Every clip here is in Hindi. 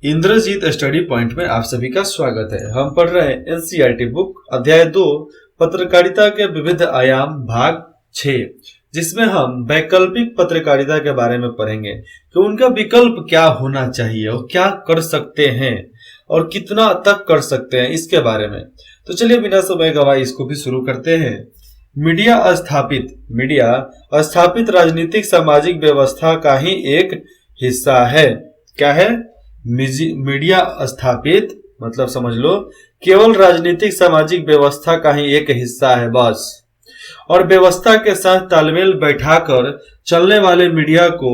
इंद्रजीत स्टडी पॉइंट में आप सभी का स्वागत है। हम पढ़ रहे हैं एनसीईआरटी बुक अध्याय 2 पत्रकारिता के विविध आयाम भाग 6, जिसमें हम वैकल्पिक पत्रकारिता के बारे में पढ़ेंगे कि उनका विकल्प क्या होना चाहिए और क्या कर सकते हैं और कितना तक कर सकते हैं, इसके बारे में। तो चलिए बिना समय गवाए इसको भी शुरू करते हैं। मीडिया स्थापित राजनीतिक सामाजिक व्यवस्था का ही एक हिस्सा है। क्या है? मीडिया स्थापित मतलब समझ लो केवल राजनीतिक सामाजिक व्यवस्था का ही एक हिस्सा है बस। और व्यवस्था के साथ तालमेल बैठाकर चलने वाले मीडिया को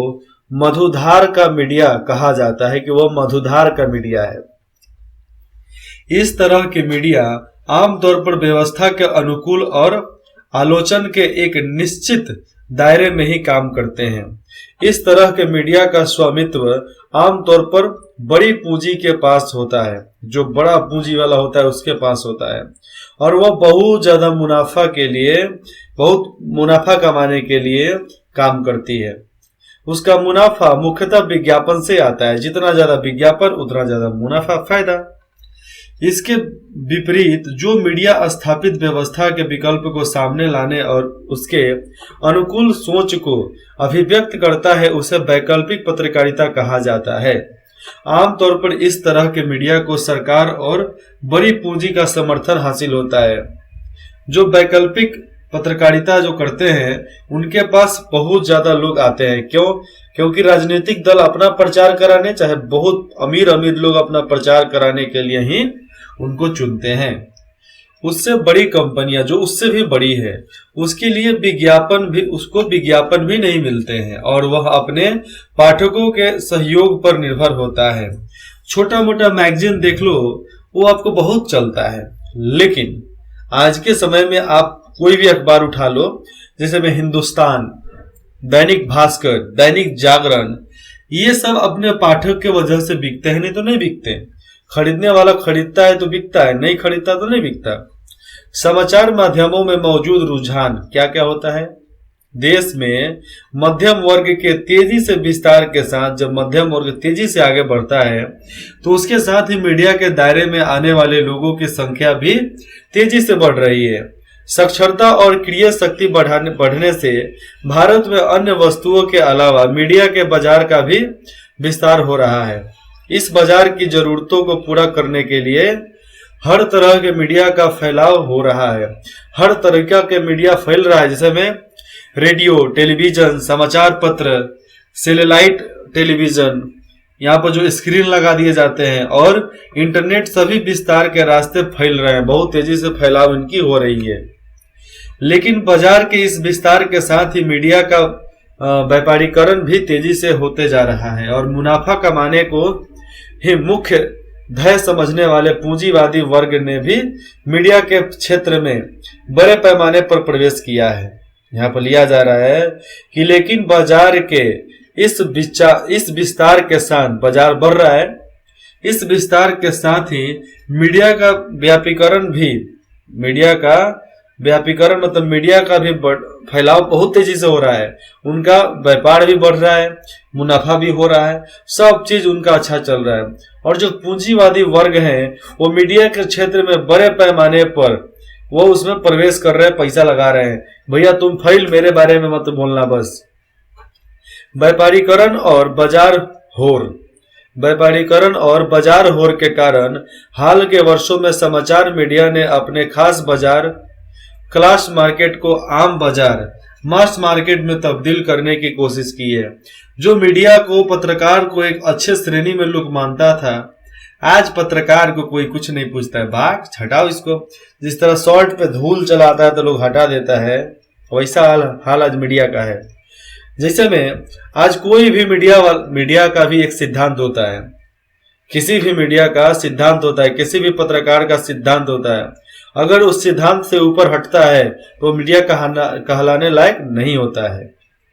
मधुधार का मीडिया कहा जाता है कि वह मधुधार का मीडिया है। इस तरह के मीडिया आमतौर पर व्यवस्था के अनुकूल और आलोचन के एक निश्चित दायरे में ही काम करते हैं। इस तरह के मीडिया का स्वामित्व आमतौर पर बड़ी पूंजी के पास होता है, जो बड़ा पूंजी वाला होता है उसके पास होता है, और वह बहुत ज्यादा बहुत मुनाफा कमाने के लिए काम करती है। उसका मुनाफा मुख्यतः विज्ञापन से आता है। जितना ज्यादा विज्ञापन उतना ज्यादा मुनाफा, फायदा। इसके विपरीत जो मीडिया स्थापित व्यवस्था के विकल्प को सामने लाने और उसके अनुकूल सोच को अभिव्यक्त करता है, उसे वैकल्पिक पत्रकारिता कहा जाता है। आमतौर पर इस तरह के मीडिया को सरकार और बड़ी पूंजी का समर्थन हासिल होता है। जो वैकल्पिक पत्रकारिता जो करते हैं उनके पास बहुत ज्यादा लोग आते हैं। क्यों? क्योंकि राजनीतिक दल अपना प्रचार कराने, चाहे बहुत अमीर लोग अपना प्रचार कराने के लिए ही उनको चुनते हैं। उससे बड़ी कंपनियां जो उससे भी बड़ी है, उसके लिए विज्ञापन भी नहीं मिलते हैं और वह अपने पाठकों के सहयोग पर निर्भर होता है। छोटा मोटा मैगजीन देख लो, वो आपको बहुत चलता है। लेकिन आज के समय में आप कोई भी अखबार उठा लो, जैसे में हिंदुस्तान, दैनिक भास्कर, दैनिक जागरण, ये सब अपने पाठक के वजह से बिकते हैं, नहीं तो नहीं बिकते। खरीदने वाला खरीदता है तो बिकता है, नहीं खरीदता तो नहीं बिकता। समाचार माध्यमों में मौजूद रुझान क्या क्या होता है? देश में मध्यम वर्ग के तेजी से विस्तार के साथ, जब मध्यम वर्ग तेजी से आगे बढ़ता है तो उसके साथ ही मीडिया के दायरे में आने वाले लोगों की संख्या भी तेजी से बढ़ रही है। साक्षरता और क्रय शक्ति बढ़ने से भारत में अन्य वस्तुओं के अलावा मीडिया के बाजार का भी विस्तार हो रहा है। इस बाजार की जरूरतों को पूरा करने के लिए हर तरह के मीडिया का फैलाव हो रहा है। हर तरीका के मीडिया फैल रहा है, जैसे में रेडियो, टेलीविजन, समाचार पत्र, सैटेलाइट टेलीविजन, यहाँ पर जो स्क्रीन लगा दिए जाते हैं, और इंटरनेट सभी विस्तार के रास्ते फैल रहे हैं। बहुत तेजी से फैलाव इनकी हो रही है। लेकिन बाजार के इस विस्तार के साथ ही मीडिया का व्यापारीकरण भी तेजी से होते जा रहा है और मुनाफा कमाने को ही मुख्य ध्येय समझने वाले पूंजीवादी वर्ग ने भी मीडिया के क्षेत्र में बड़े पैमाने पर प्रवेश किया है। यहाँ पर लिया जा रहा है कि लेकिन बाजार के इस विस्तार के साथ, बाजार बढ़ रहा है, इस विस्तार के साथ ही मीडिया का व्यापीकरण मतलब मीडिया का भी फैलाव बहुत तेजी से हो रहा है। उनका व्यापार भी बढ़ रहा है, मुनाफा भी हो रहा है, सब चीज उनका अच्छा चल रहा है। और जो पूंजीवादी वर्ग हैं वो मीडिया के क्षेत्र में बड़े पैमाने पर वो उसमें प्रवेश कर रहे हैं, पैसा लगा रहे हैं। भैया तुम फैल, मेरे बारे में मत बोलना बस। व्यापारीकरण और बाजार होर के कारण हाल के वर्षों में समाचार मीडिया ने अपने खास बाजार क्लास मार्केट को आम बाजार मास मार्केट में तब्दील करने की कोशिश की है। जो मीडिया को, पत्रकार को एक अच्छे श्रेणी में लोग मानता था, आज पत्रकार को कोई कुछ नहीं पूछता है। भाग, हटाओ इसको। जिस तरह शॉर्ट पे धूल चलाता है तो लोग हटा देता है, वैसा हाल आज मीडिया का है। जैसे में आज कोई भी मीडिया का भी एक सिद्धांत होता है, किसी भी मीडिया का सिद्धांत होता है, किसी भी पत्रकार का सिद्धांत होता है। अगर उस सिद्धांत से ऊपर हटता है तो मीडिया कहलाने लायक नहीं होता है।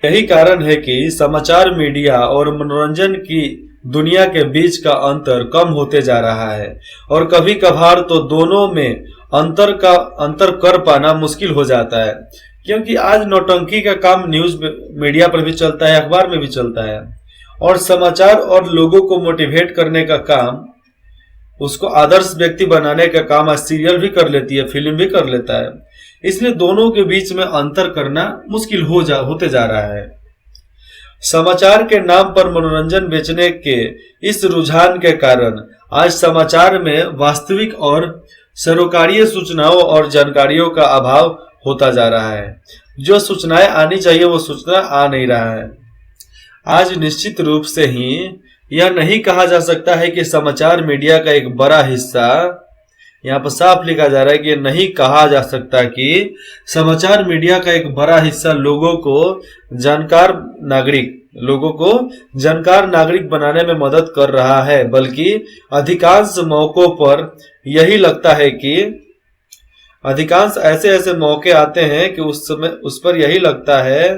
यही कारण है कि समाचार मीडिया और मनोरंजन की दुनिया के बीच का अंतर कम होते जा रहा है और कभी कभार तो दोनों में अंतर कर पाना मुश्किल हो जाता है, क्योंकि आज नौटंकी का काम न्यूज मीडिया पर भी चलता है, अखबार में भी चलता है। और समाचार और लोगों को मोटिवेट करने का काम, उसको आदर्श व्यक्ति बनाने का काम आज सीरियल भी कर लेती है, फिल्म भी कर लेता है। इसलिए दोनों के बीच में अंतर करना मुश्किल होते जा रहा है। समाचार के नाम पर मनोरंजन बेचने के इस रुझान के कारण आज समाचार में वास्तविक और सरोकारीय सूचनाओं और जानकारियों का अभाव होता जा रहा है। जो सूचनाएं आनी चाहिए वो सूचना आ नहीं रहा है। आज निश्चित रूप से ही यह नहीं कहा जा सकता है कि समाचार मीडिया का एक बड़ा हिस्सा, यहाँ पर साफ लिखा जा रहा है कि यह नहीं कहा जा सकता कि समाचार मीडिया का एक बड़ा हिस्सा लोगों को जानकार नागरिक बनाने में मदद कर रहा है, बल्कि अधिकांश मौकों पर यही लगता है कि अधिकांश ऐसे मौके आते हैं कि उस पर यही लगता है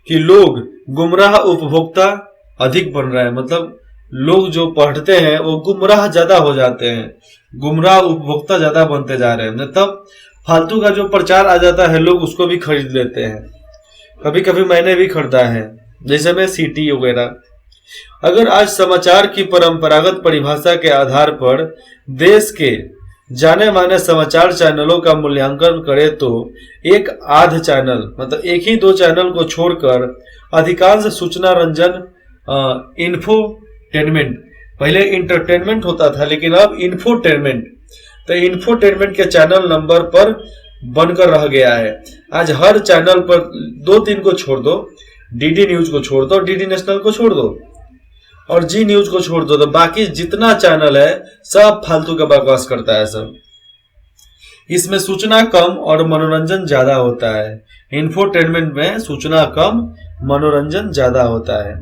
कि लोग गुमराह उपभोक्ता अधिक बन रहे हैं। मतलब लोग जो पढ़ते हैं वो गुमराह ज्यादा हो जाते हैं, गुमराह उपभोक्ता ज्यादा बनते जा रहे हैं। मतलब फालतू का जो प्रचार आ जाता है लोग उसको भी खरीद लेते हैं। कभी कभी मैंने भी खरीदा है, जैसे मैं सीटी वगैरह। अगर आज समाचार की परंपरागत परिभाषा के आधार पर देश के जाने माने समाचार चैनलों का मूल्यांकन करें तो एक आध चैनल, मतलब एक ही दो चैनल को छोड़कर अधिकांश सूचना रंजन इंफोटेनमेंट, पहले इंटरटेनमेंट होता था लेकिन अब इंफोटेनमेंट, तो इंफोटेनमेंट के चैनल नंबर पर बनकर रह गया है। आज हर चैनल पर 2-3 को छोड़ दो, डीडी न्यूज को छोड़ दो, डीडी नेशनल को छोड़ दो और जी न्यूज को छोड़ दो, तो बाकी जितना चैनल है सब फालतू का बकवास करता है सब। इसमें सूचना कम और मनोरंजन ज्यादा होता है। इंफोटेनमेंट में सूचना कम, मनोरंजन ज्यादा होता है।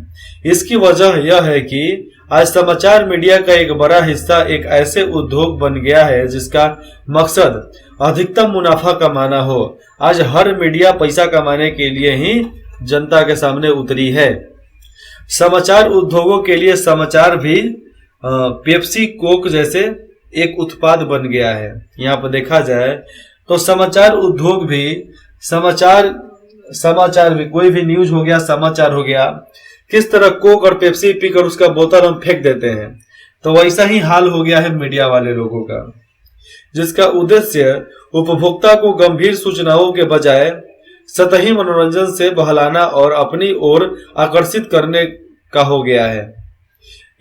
इसकी वजह यह है कि आज समाचार मीडिया का एक बड़ा हिस्सा एक ऐसे उद्योग बन गया है जिसका मकसद अधिकतम मुनाफा कमाना हो। आज हर मीडिया पैसा कमाने के लिए ही जनता के सामने उतरी है। समाचार उद्योगों के लिए समाचार भी पेप्सी कोक जैसे एक उत्पाद बन गया है। यहाँ पर देखा जाए तो समाचार उद्योग भी समाचार भी कोई भी न्यूज हो गया, समाचार हो गया, किस तरह कोक और पेप्सी पीकर उसका बोतल हम फेंक देते हैं, तो वैसा ही हाल हो गया है मीडिया वाले लोगों का, जिसका उद्देश्य उपभोक्ता को गंभीर सूचनाओं के बजाय सतही मनोरंजन से बहलाना और अपनी ओर आकर्षित करने का हो गया है।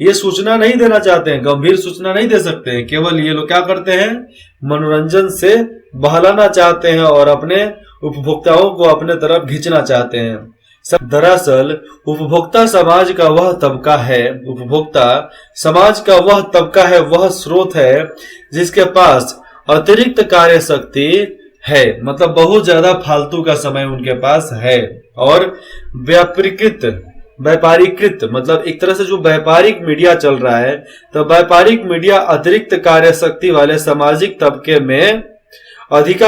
ये सूचना नहीं देना चाहते हैं, गंभीर सूचना नहीं दे सकते हैं, केवल ये लोग क्या करते हैं, मनोरंजन से बहलाना चाहते हैं और अपने उपभोक्ताओं को अपने तरफ खींचना चाहते हैं। दरअसल उपभोक्ता समाज का वह तबका है, वह स्रोत है जिसके पास अतिरिक्त कार्य शक्ति है, मतलब बहुत ज्यादा फालतू का समय उनके पास है, और व्यापारीकृत मतलब एक तरह से जो व्यापारिक मीडिया चल रहा है, तो व्यापारिक मीडिया अतिरिक्त कार्य शक्ति वाले सामाजिक तबके में अधिक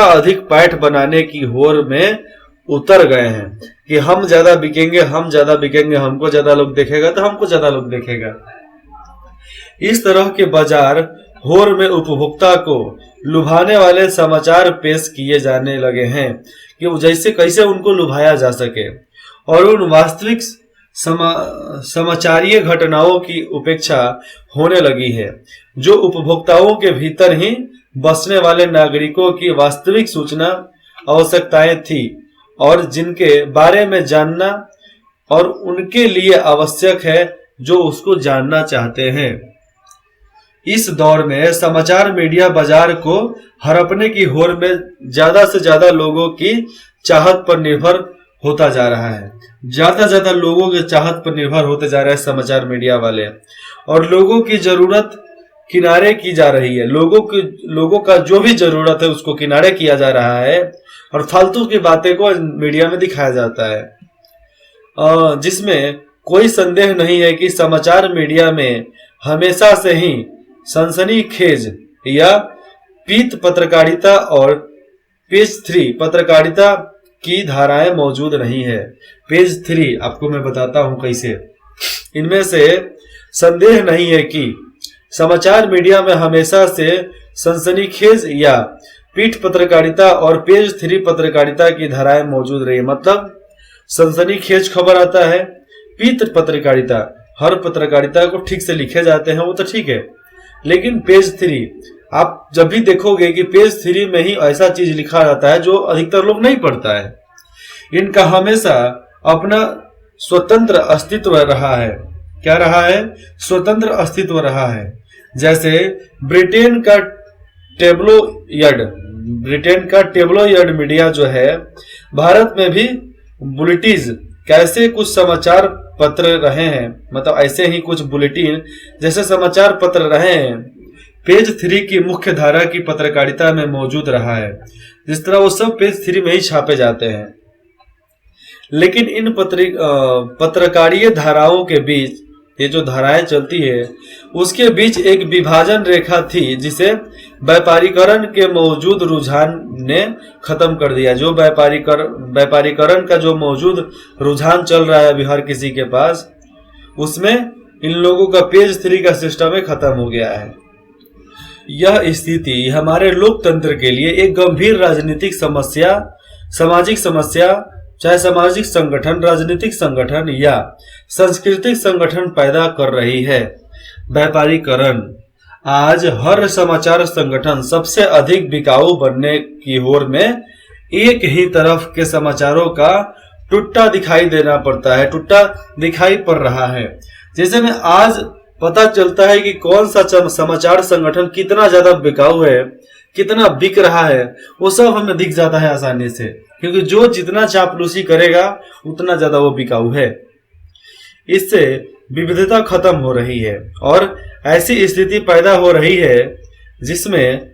पैठ बनाने की होड़ में उतर गए हैं कि हम ज्यादा बिकेंगे, हमको ज्यादा लोग देखेगा तो हमको ज्यादा लोग देखेगा। इस तरह के बाजार होड़ में उपभोक्ता को लुभाने वाले समाचार पेश किए जाने लगे हैं कि जैसे कैसे उनको लुभाया जा सके, और उन वास्तविक समाचारीय घटनाओं की उपेक्षा होने लगी है जो उपभोक्ताओं के भीतर ही बसने वाले नागरिकों की वास्तविक सूचना आवश्यकताएं थी और जिनके बारे में जानना और उनके लिए आवश्यक है जो उसको जानना चाहते हैं। इस दौर में समाचार मीडिया बाजार को हड़पने की होड़ में ज्यादा से ज्यादा लोगों की चाहत पर निर्भर होता जा रहा है। ज्यादा लोगों के चाहत पर निर्भर होते जा रहे हैं समाचार मीडिया वाले, और लोगों की जरूरत किनारे की जा रही है। लोगों का जो भी जरूरत है उसको किनारे किया जा रहा है और फालतू की बातें को मीडिया में दिखाया जाता है, जिसमें कोई संदेह नहीं है कि समाचार मीडिया में हमेशा से ही सनसनीखेज या पीत पत्रकारिता और पेज 3 पत्रकारिता की धाराएं मौजूद नहीं है। पेज 3 आपको मैं बताता हूं कैसे। इनमें से संदेह नहीं है कि समाचार मीडिया में हमेशा से सनसनीखेज या पीठ पत्रकारिता और पेज 3 पत्रकारिता की धाराएं मौजूद रही। मतलब सनसनीखेज खबर आता है, पीत पत्रकारिता, हर पत्रकारिता को ठीक से लिखे जाते हैं वो तो ठीक है, लेकिन पेज 3 आप जब भी देखोगे कि पेज 3 में ही ऐसा चीज लिखा रहता है जो अधिकतर लोग नहीं पढ़ता है। इनका हमेशा अपना स्वतंत्र अस्तित्व रहा है। क्या रहा है? स्वतंत्र अस्तित्व रहा है। जैसे ब्रिटेन का टेब्लोइड मीडिया जो है, भारत में भी बुलेटिन कैसे कुछ समाचार पत्र रहे हैं, मतलब ऐसे ही कुछ बुलेटिन जैसे समाचार पत्र रहे हैं, पेज 3 की मुख्य धारा की पत्रकारिता में मौजूद रहा है। जिस तरह वो सब पेज 3 में ही छापे जाते हैं। लेकिन इन पत्रकारीय धाराओं के बीच, ये जो धाराएं चलती है उसके बीच एक विभाजन रेखा थी जिसे व्यापारीकरण के मौजूद रुझान ने खत्म कर दिया। जो व्यापारीकरण का जो मौजूद रुझान चल रहा है अभी हर किसी के पास, उसमें इन लोगों का पेज 3 का सिस्टम ही खत्म हो गया है। यह स्थिति हमारे लोकतंत्र के लिए एक गंभीर राजनीतिक समस्या, सामाजिक समस्या, चाहे सामाजिक संगठन, राजनीतिक संगठन या सांस्कृतिक संगठन पैदा कर रही है। व्यापारीकरण आज हर समाचार संगठन सबसे अधिक बिकाऊ बनने की होड़ में एक ही तरफ के समाचारों का टुट्टा दिखाई देना पड़ता है, टुट्टा दिखाई पड़ रहा है। जैसे में आज पता चलता है कि कौन सा समाचार संगठन कितना ज्यादा बिकाऊ है, कितना बिक रहा है, वो सब हमें दिख जाता है आसानी से, क्योंकि जो जितना चापलूसी करेगा उतना ज्यादा वो बिकाऊ है। इससे विविधता खत्म हो रही है और ऐसी स्थिति पैदा हो रही है जिसमें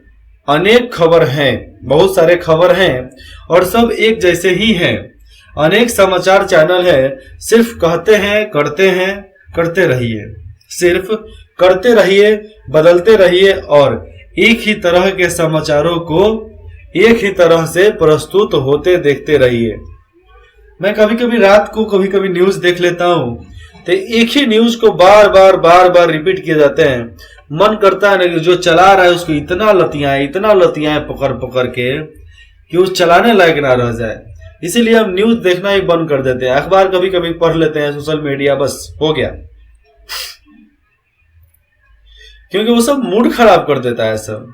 अनेक खबर हैं, बहुत सारे खबर हैं और सब एक जैसे ही हैं। अनेक समाचार चैनल है, सिर्फ कहते हैं, करते रहिए, सिर्फ करते रहिए, बदलते रहिए और एक ही तरह के समाचारों को एक ही तरह से प्रस्तुत होते देखते रहिए। मैं कभी कभी रात को कभी कभी न्यूज देख लेता हूँ तो एक ही न्यूज को बार बार रिपीट किए जाते हैं। मन करता है ना कि जो चला रहा है उसको इतना लतियाए पकड़ के कि उस चलाने लायक ना रह जाए। इसीलिए हम न्यूज देखना ही बंद कर देते हैं, अखबार कभी कभी पढ़ लेते हैं, सोशल मीडिया बस हो गया, क्योंकि वो सब मूड खराब कर देता है सब।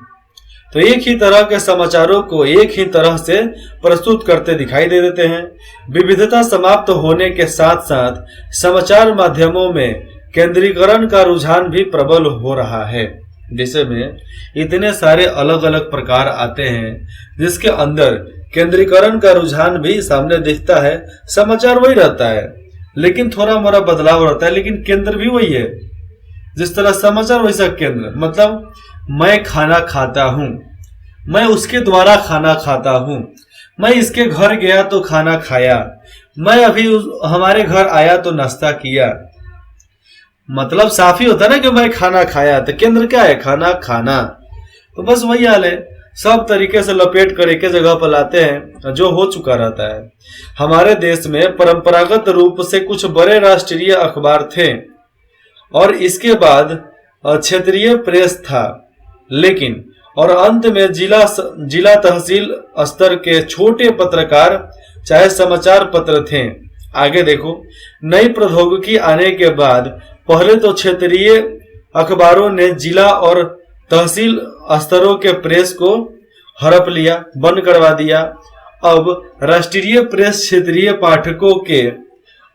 तो एक ही तरह के समाचारों को एक ही तरह से प्रस्तुत करते दिखाई दे देते हैं। विविधता समाप्त होने के साथ साथ समाचार माध्यमों में केंद्रीकरण का रुझान भी प्रबल हो रहा है, जैसे में इतने सारे अलग अलग प्रकार आते हैं जिसके अंदर केंद्रीकरण का रुझान भी सामने दिखता है। समाचार वही रहता है लेकिन थोड़ा मोड़ा बदलाव रहता है, लेकिन केंद्र भी वही है। जिस तरह समाचार वैसा केंद्र, मतलब मैं खाना खाता हूं, मैं उसके द्वारा खाना खाता हूं, मैं इसके घर गया तो खाना खाया, मैं अभी हमारे घर आया तो नाश्ता किया। मतलब साफ ही होता है ना कि मैं खाना खाया, तो केंद्र क्या है? खाना खाना। तो बस वही हाल है, सब तरीके से लपेट कर एक जगह पर लाते हैं जो हो चुका रहता है। हमारे देश में परंपरागत रूप से कुछ बड़े राष्ट्रीय अखबार थे और इसके बाद क्षेत्रीय प्रेस था, लेकिन और अंत में जिला तहसील स्तर के छोटे पत्रकार चाहे समाचार पत्र थे। आगे देखो, नई प्रौद्योगिकी आने के बाद पहले तो क्षेत्रीय अखबारों ने जिला और तहसील स्तरों के प्रेस को हड़प लिया, बंद करवा दिया। अब राष्ट्रीय प्रेस क्षेत्रीय पाठकों के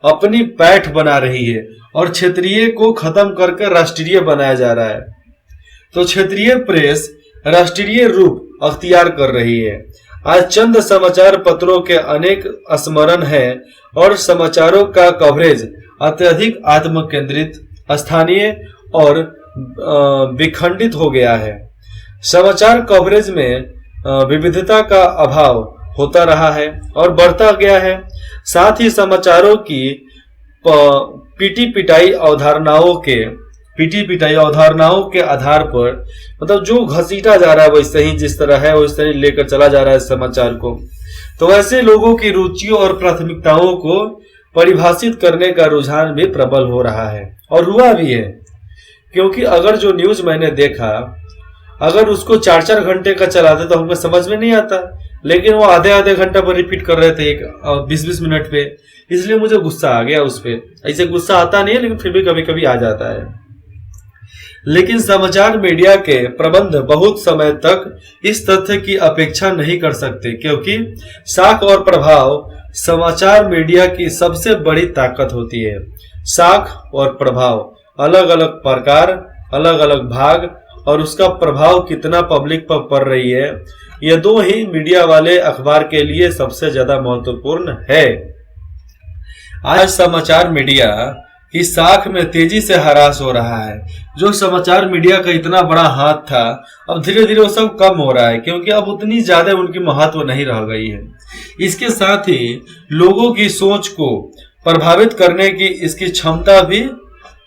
अपनी पैठ बना रही है और क्षेत्रीय को खत्म करके राष्ट्रीय बनाया जा रहा है। तो क्षेत्रीय प्रेस राष्ट्रीय रूप अख्तियार कर रही है। आज चंद समाचार पत्रों के अनेक स्मरण हैं और समाचारों का कवरेज अत्यधिक आत्म केंद्रित, स्थानीय और विखंडित हो गया है। समाचार कवरेज में विविधता का अभाव होता रहा है और बढ़ता गया है। साथ ही समाचारों की पीटी पिटाई अवधारणाओं के आधार पर, मतलब जो घसीटा जा रहा है वैसे ही जिस तरह है वैसे ही लेकर चला जा रहा है समाचार को। तो वैसे लोगों की रुचियों और प्राथमिकताओं को परिभाषित करने का रुझान भी प्रबल हो रहा है और हुआ भी है। क्योंकि अगर जो न्यूज मैंने देखा, अगर उसको 4-4 घंटे का चलाते तो हमको समझ में नहीं आता, लेकिन वो आधे आधे घंटा पर रिपीट कर रहे थे, एक 20-20 मिनट पे, इसलिए मुझे गुस्सा आ गया उस पे। ऐसे गुस्सा आता नहीं है, लेकिन फिर भी कभी कभी आ जाता है। लेकिन समाचार मीडिया के प्रबंध बहुत समय तक इस तथ्य की अपेक्षा नहीं कर सकते, क्योंकि साख और प्रभाव समाचार मीडिया की सबसे बड़ी ताकत होती है। साख और प्रभाव, अलग अलग प्रकार, अलग अलग भाग, और उसका प्रभाव कितना पब्लिक पर पड़ रही है, ये दो ही मीडिया वाले अखबार के लिए सबसे ज्यादा महत्वपूर्ण है। आज समाचार मीडिया की साख में तेजी से ह्रास हो रहा है। जो समाचार मीडिया का इतना बड़ा हाथ था, अब धीरे धीरे वो सब कम हो रहा है, क्योंकि अब उतनी ज्यादा उनकी महत्व नहीं रह गई है। इसके साथ ही लोगों की सोच को प्रभावित करने की इसकी क्षमता भी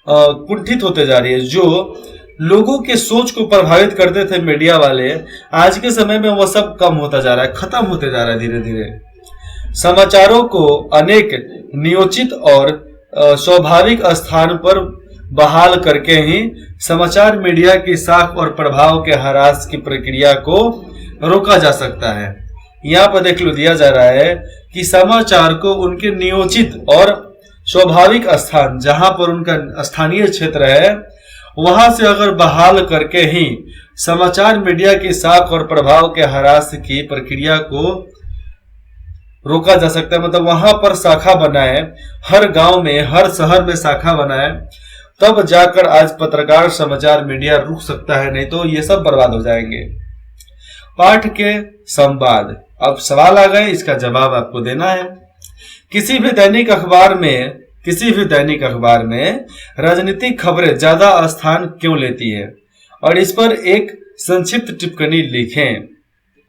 कुंठित होते जा रही है। जो लोगों के सोच को प्रभावित करते थे मीडिया वाले, आज के समय में वो सब कम होता जा रहा है, खत्म होते जा रहा है धीरे धीरे। समाचारों को अनेक नियोजित और स्वाभाविक स्थान पर बहाल करके ही समाचार मीडिया की साख और प्रभाव के ह्रास की प्रक्रिया को रोका जा सकता है। यहाँ पर देख लो, दिया जा रहा है कि समाचार को उनके नियोजित और स्वाभाविक स्थान, जहां पर उनका स्थानीय क्षेत्र है, वहां से अगर बहाल करके ही समाचार मीडिया की साख और प्रभाव के ह्रास की प्रक्रिया को रोका जा सकता है। मतलब वहां पर शाखा बनाए, हर गांव में, हर शहर में शाखा बनाए, तब जाकर आज पत्रकार समाचार मीडिया रुक सकता है, नहीं तो ये सब बर्बाद हो जाएंगे। पाठ के संवाद, अब सवाल आ गए, इसका जवाब आपको देना है। किसी भी दैनिक अखबार में राजनीतिक खबरें ज्यादा स्थान क्यों लेती है, और इस पर एक संक्षिप्त टिप्पणी लिखें।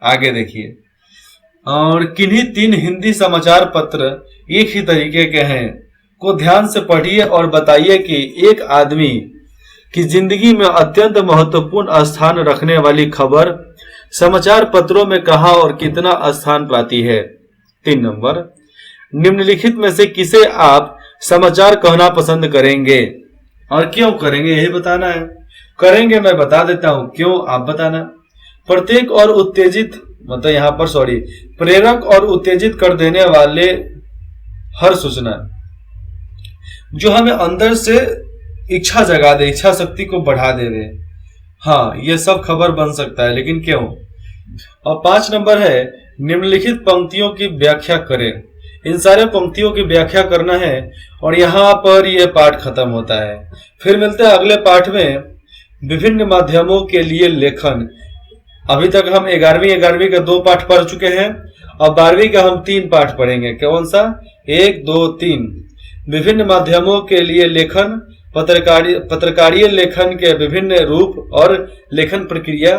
आगे देखिए। और किन्हीं 3 हिंदी समाचार पत्र एक ही तरीके के हैं को ध्यान से पढ़िए और बताइए कि एक आदमी की जिंदगी में अत्यंत महत्वपूर्ण स्थान रखने वाली खबर समाचार पत्रों में कहां और कितना स्थान पाती है। 3 नंबर, निम्नलिखित में से किसे आप समाचार कहना पसंद करेंगे और क्यों करेंगे, यही बताना है। करेंगे मैं बता देता हूं, क्यों आप बताना। प्रत्येक और उत्तेजित, मतलब यहाँ पर प्रेरक और उत्तेजित कर देने वाले हर सूचना जो हमें अंदर से इच्छा जगा दे, इच्छा शक्ति को बढ़ा देवे, हाँ, ये सब खबर बन सकता है, लेकिन क्यों। और 5 नंबर है, निम्नलिखित पंक्तियों की व्याख्या करें। इन सारे पंक्तियों की व्याख्या करना है, और यहाँ पर यह पाठ खत्म होता है। फिर मिलते हैं अगले पाठ में, विभिन्न माध्यमों के लिए लेखन। अभी तक हम 11वीं का 2 पाठ पढ़ चुके हैं, और 12वीं का हम 3 पाठ पढ़ेंगे। कौन सा? 1, 2, 3। विभिन्न माध्यमों के लिए लेखन, पत्रकारीय लेखन के विभिन्न रूप और लेखन प्रक्रिया,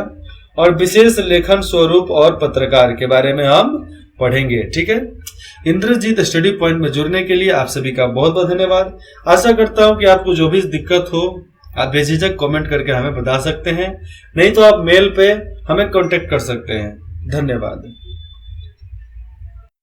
और विशेष लेखन स्वरूप और पत्रकार के बारे में हम पढ़ेंगे। ठीक है। इंद्रजीत स्टडी पॉइंट में जुड़ने के लिए आप सभी का बहुत बहुत धन्यवाद। आशा करता हूं कि आपको जो भी दिक्कत हो, आप बेझिझक कमेंट करके हमें बता सकते हैं, नहीं तो आप मेल पे हमें कांटेक्ट कर सकते हैं। धन्यवाद।